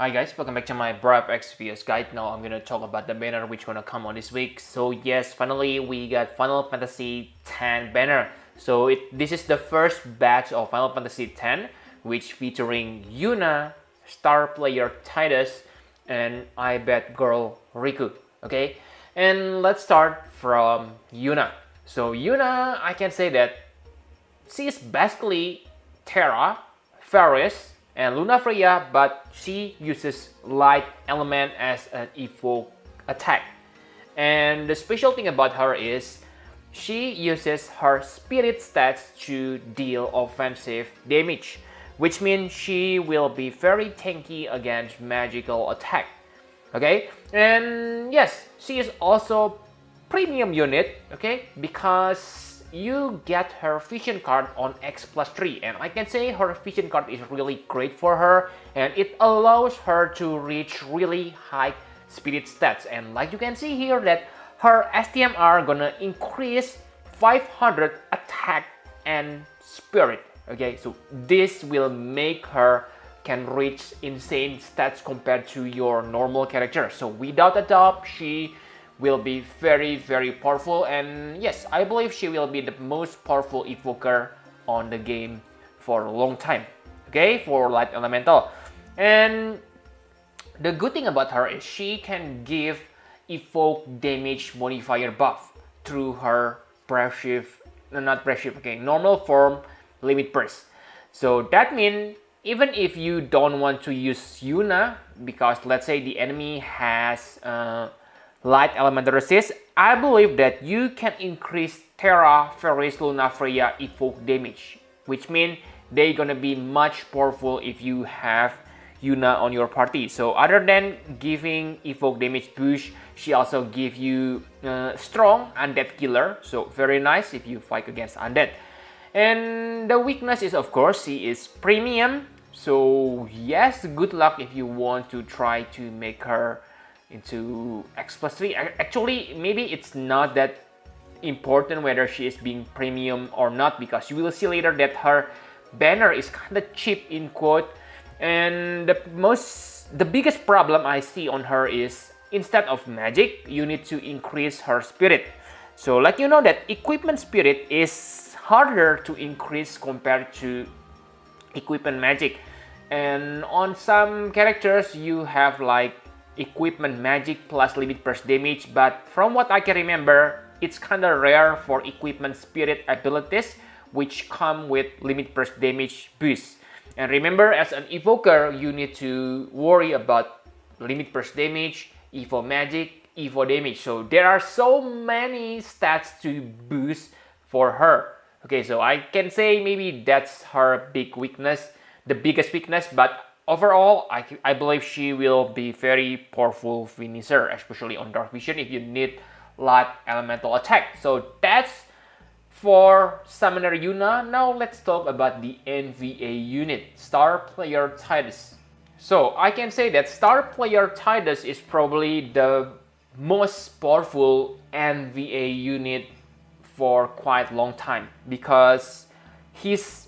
Hi guys, welcome back to my Brave XVS guide. Now I'm gonna talk about the banner which gonna come on this week. So yes, finally we got Final Fantasy X banner. So this is the first batch of Final Fantasy X, which featuring Yuna, star player Tidus, and Bhed girl Rikku. Okay, and let's start from Yuna. So Yuna, I can say that she is basically Terra, Ferris, and Lunafreya, but she uses light element as an evoke attack. And the special thing about her is she uses her spirit stats to deal offensive damage, which means she will be very tanky against magical attack. Okay, and yes, she is also premium unit, okay, because you get her vision card on X+3, and I can say her vision card is really great for her, and it allows her to reach really high spirit stats. And like you can see here that her STMR gonna increase 500 attack and spirit. Okay, so this will make her can reach insane stats compared to your normal character. So without a doubt, she will be very powerful, and yes, I believe she will be the most powerful evoker on the game for a long time. Okay, for light elemental. And the good thing about her is she can give evoke damage modifier buff through her normal form limit burst. So that means even if you don't want to use Yuna, because let's say the enemy has light elemental resist, I believe that you can increase Terra, Ferris, Lunafreya evoke damage, which means they're gonna be much powerful if you have Yuna on your party. So other than giving evoke damage boost, she also gives you strong undead killer, so very nice if you fight against undead. And the weakness is, of course, she is premium, so yes, good luck if you want to try to make her into X+3. Actually, maybe it's not that important whether she is being premium or not, because you will see later that her banner is kind of cheap in quote. And the biggest problem I see on her is instead of magic, you need to increase her spirit. So like you know that equipment spirit is harder to increase compared to equipment magic. And on some characters you have like equipment magic plus limit burst damage, but from what I can remember, it's kinda rare for equipment spirit abilities which come with limit burst damage boost. And remember, as an evoker, you need to worry about limit burst damage, evo magic, evo damage. So there are so many stats to boost for her. Okay, so I can say maybe that's her big weakness, the biggest weakness, but overall, I believe she will be very powerful finisher, especially on Dark Vision if you need light elemental attack. So that's for Summoner Yuna. Now let's talk about the NVA unit, Star Player Tidus. So I can say that Star Player Tidus is probably the most powerful NVA unit for quite a long time, because his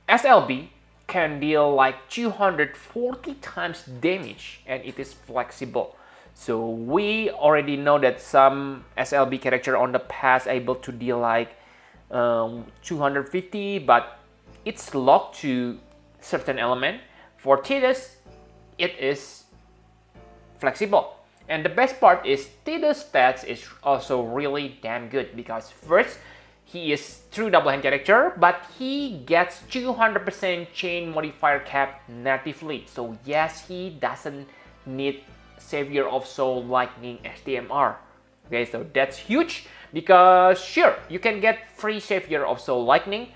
SLB can deal like 240 times damage, and it is flexible. So we already know that some SLB character on the past able to deal like 250, but it's locked to certain element. For Tidus, it is flexible. And the best part is Tidus stats is also really damn good, because first, he is true double hand character, but he gets 200% chain modifier cap natively. So yes, he doesn't need Savior of Soul Lightning STMR. Okay, so that's huge, because sure, you can get free Savior of Soul Lightning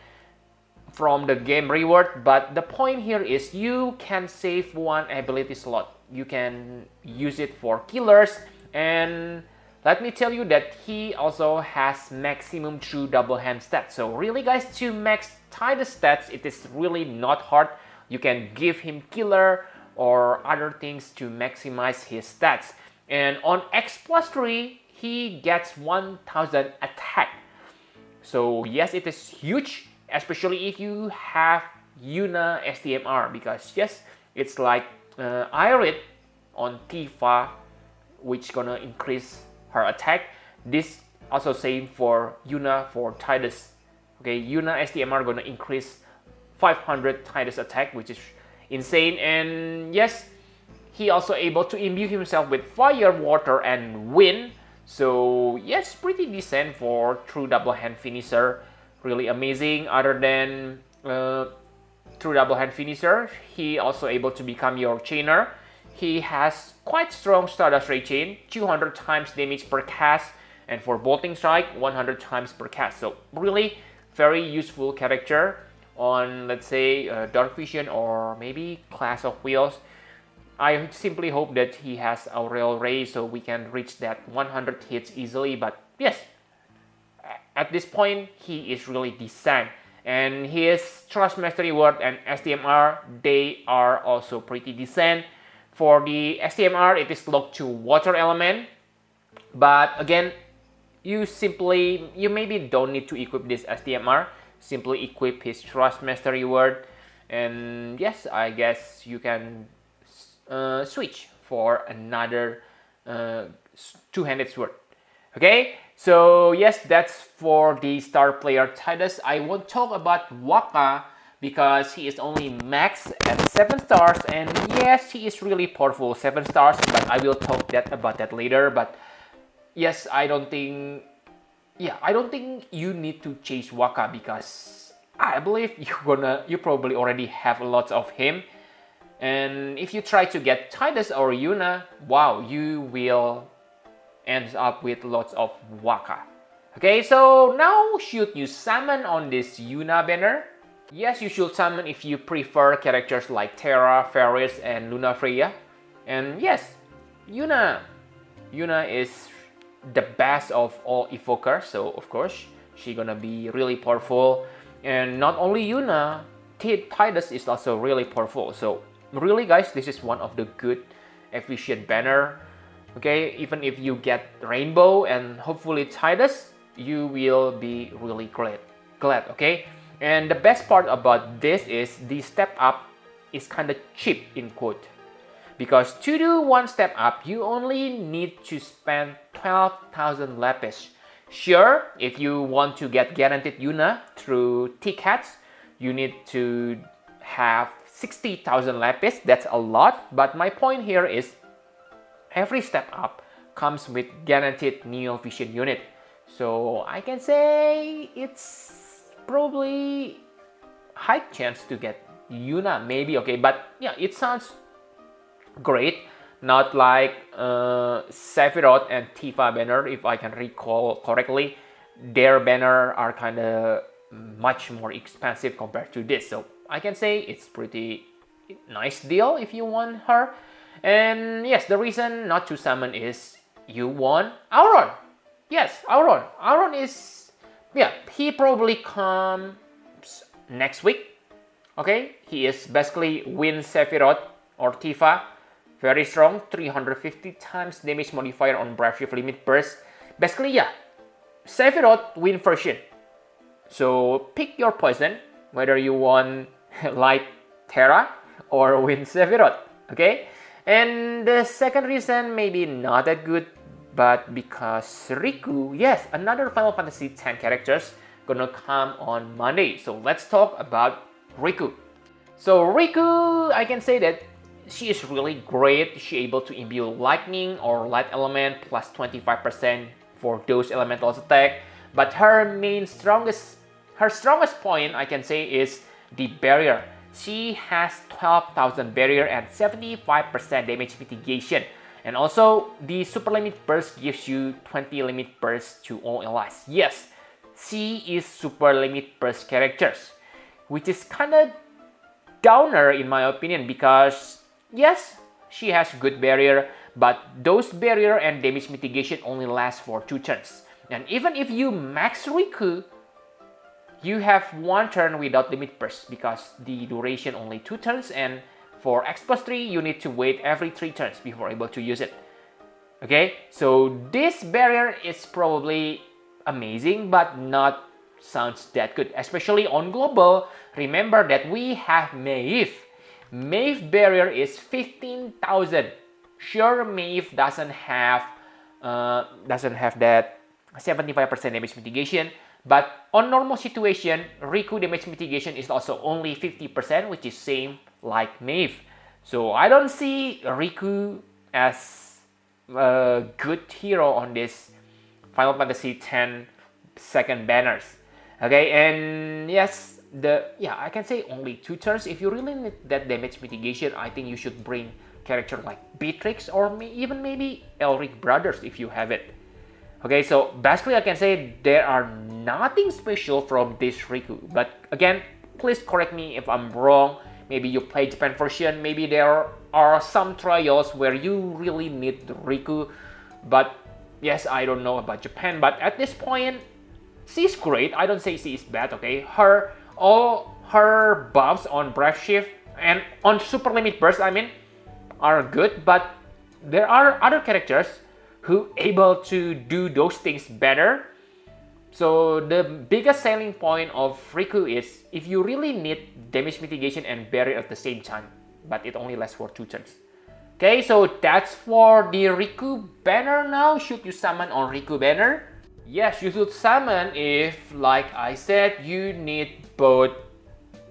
from the game reward, but the point here is you can save one ability slot. You can use it for killers, and let me tell you that he also has maximum true double hand stats. So really guys, to max Tidus stats, it is really not hard. You can give him killer or other things to maximize his stats. And on X+3, he gets 1000 attack. So yes, it is huge, especially if you have Yuna STMR, because yes, it's like Irit on Tifa, which gonna increase her attack. This also same for Yuna for Tidus. Okay, Yuna STMR gonna increase 500 Tidus attack, which is insane. And yes, he also able to imbue himself with fire, water, and wind. So yes, pretty decent for true double hand finisher. Really amazing. Other than true double hand finisher, he also able to become your chainer. He has quite strong Stardust Ray Chain, 200 times damage per cast, and for bolting strike, 100 times per cast. So really very useful character on, let's say, Dark Vision or maybe Class of Wheels. I simply hope that he has Aurel Ray so we can reach that 100 hits easily. But yes, at this point, he is really decent. And his Trust Mastery Word and STMR, they are also pretty decent. For the STMR, it is locked to water element. But again, you maybe don't need to equip this STMR. Simply equip his Trust Mastery Word. And yes, I guess you can switch for another two-handed sword. Okay, so yes, that's for the star player Tidus. I won't talk about Waka because he is only max at 7 stars, and yes, he is really powerful, 7 stars, but I will talk about that later. But yes, I don't think you need to chase Waka because I believe you probably already have lots of him. And if you try to get Tidus or Yuna, wow, you will end up with lots of Waka. Okay, so now should you summon on this Yuna banner? Yes, you should summon if you prefer characters like Terra, Ferris, and Luna Freya. And yes, Yuna is the best of all evokers, so of course she's gonna be really powerful. And not only Yuna, Tidus is also really powerful. So really guys, this is one of the good efficient banner. Okay, even if you get Rainbow and hopefully Tidus, you will be really glad. Okay, and the best part about this is the step up is kind of cheap in quote, because to do one step up you only need to spend 12,000 lapis. Sure, if you want to get guaranteed Yuna through tickets, you need to have 60,000 lapis. That's a lot, but my point here is every step up comes with guaranteed Neo Vision unit. So I can say it's probably high chance to get Yuna maybe, okay, but yeah, it sounds great. Not like Sephiroth and Tifa banner, if I can recall correctly. Their banner are kind of much more expensive compared to this. So I can say it's pretty nice deal if you want her. And yes, the reason not to summon is you want Auron. Yes, Auron. Auron is, yeah, he probably comes next week. Okay, he is basically win Sephiroth or Tifa. Very strong, 350 times damage modifier on Brave Shift Limit Burst. Basically, yeah, Sephiroth win version. So pick your poison, whether you want Light Terra or win Sephiroth. Okay, and the second reason maybe not that good, but because Rikku, yes, another Final Fantasy X characters gonna come on Monday. So let's talk about Rikku. So Rikku, I can say that she is really great. She able to imbue lightning or light element plus 25% for those elementals attack. But her strongest point I can say is the barrier. She has 12,000 barrier and 75% damage mitigation. And also the super limit burst gives you 20 limit burst to all allies. Yes, she is super limit burst characters, which is kind of downer in my opinion, because yes, she has good barrier, but those barrier and damage mitigation only last for 2 turns. And even if you max Rikku, you have 1 turn without limit burst because the duration only 2 turns, and for X plus 3 you need to wait every 3 turns before able to use it. Okay, so this barrier is probably amazing but not sounds that good, especially on global. Remember that we have Maeve. Maeve barrier is 15,000. Sure, Maeve doesn't have that 75% damage mitigation, but on normal situation, Rikku damage mitigation is also only 50%, which is same like Maeve. So I don't see Rikku as a good hero on this Final Fantasy X second banners. Okay, and yes, I can say only 2 turns. If you really need that damage mitigation, I think you should bring character like Beatrix or even maybe Elric Brothers if you have it. Okay, so basically I can say there are nothing special from this Rikku. But again, please correct me if I'm wrong. Maybe you play Japan version, maybe there are some trials where you really need the Rikku. But yes, I don't know about Japan, but at this point, she's great. I don't say she is bad, okay? All her buffs on Breath Shift and on Super Limit Burst, I mean, are good, but there are other characters who able to do those things better. So the biggest selling point of Rikku is if you really need damage mitigation and barrier at the same time, but it only lasts for 2 turns. Okay, so that's for the Rikku banner now. Should you summon on Rikku banner? Yes, you should summon if, like I said, you need both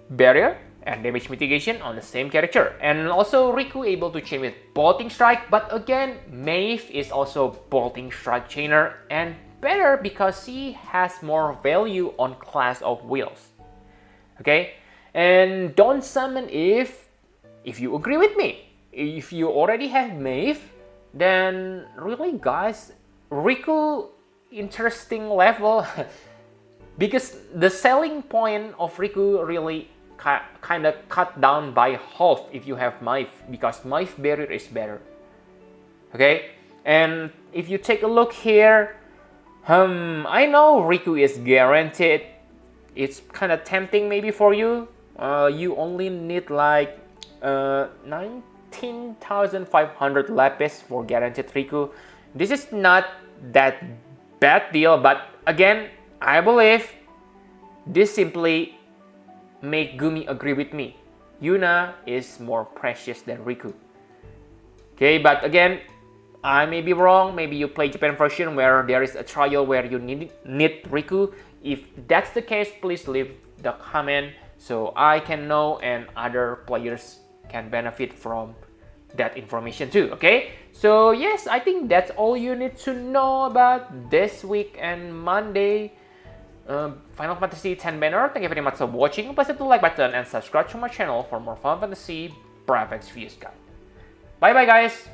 barrier and damage mitigation on the same character. And also Rikku able to chain with Bolting Strike, but again, Maeve is also Bolting Strike chainer and better because she has more value on class of wheels. Okay, and don't summon if you agree with me. If you already have Maeve, then really guys, Rikku interesting level because the selling point of Rikku really kind of cut down by half if you have Maeve, because Maeve barrier is better. Okay, and if you take a look here, I know Rikku is guaranteed. It's kind of tempting maybe for you. You only need like 19,500 lapis for guaranteed Rikku. This is not that bad deal, but again, I believe this simply make Gumi agree with me. Yuna is more precious than Rikku. Okay, but again, I may be wrong. Maybe you play Japan version where there is a trial where you need Rikku. If that's the case, please leave the comment so I can know and other players can benefit from that information too. Okay, so yes, I think that's all you need to know about this week and Monday Final Fantasy X banner. Thank you very much for watching. Please hit the like button and subscribe to my channel for more Final Fantasy Private videos. Bye bye guys.